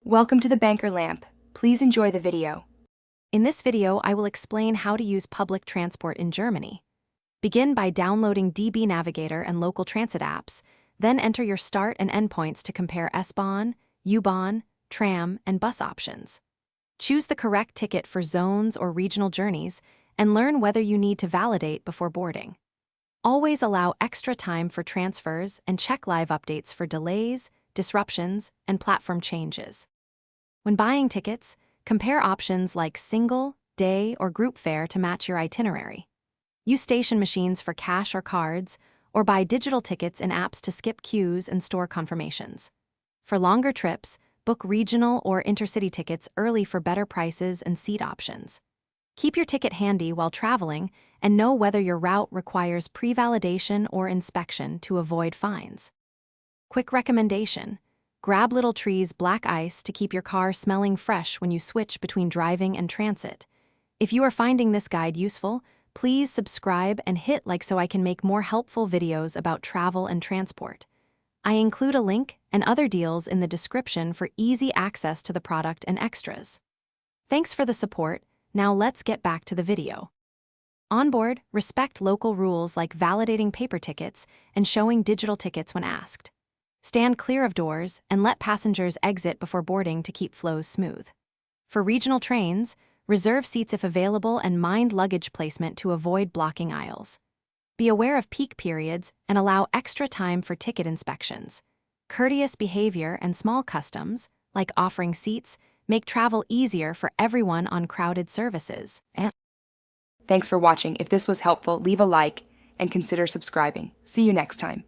Welcome to the Banker Lamp. Please enjoy the video. In this video, I will explain how to use public transport in Germany. Begin by downloading DB Navigator and local transit apps, then enter your start and endpoints to compare S-Bahn, U-Bahn, tram, and bus options. Choose the correct ticket for zones or regional journeys and learn whether you need to validate before boarding. Always allow extra time for transfers and check live updates for delays, disruptions, and platform changes. When buying tickets, compare options like single, day, or group fare to match your itinerary. Use station machines for cash or cards, or buy digital tickets in apps to skip queues and store confirmations. For longer trips, book regional or intercity tickets early for better prices and seat options. Keep your ticket handy while traveling and know whether your route requires pre-validation or inspection to avoid fines. Quick recommendation: grab Little Tree's black ice to keep your car smelling fresh when you switch between driving and transit. If you are finding this guide useful, please subscribe and hit like so I can make more helpful videos about travel and transport. I include a link and other deals in the description for easy access to the product and extras. Thanks for the support. Now let's get back to the video. On board, respect local rules like validating paper tickets and showing digital tickets when asked. Stand clear of doors and let passengers exit before boarding to keep flows smooth. For regional trains, reserve seats if available and mind luggage placement to avoid blocking aisles. Be aware of peak periods and allow extra time for ticket inspections. Courteous behavior and small customs, like offering seats, make travel easier for everyone on crowded services. Thanks for watching. If this was helpful, leave a like and consider subscribing. See you next time.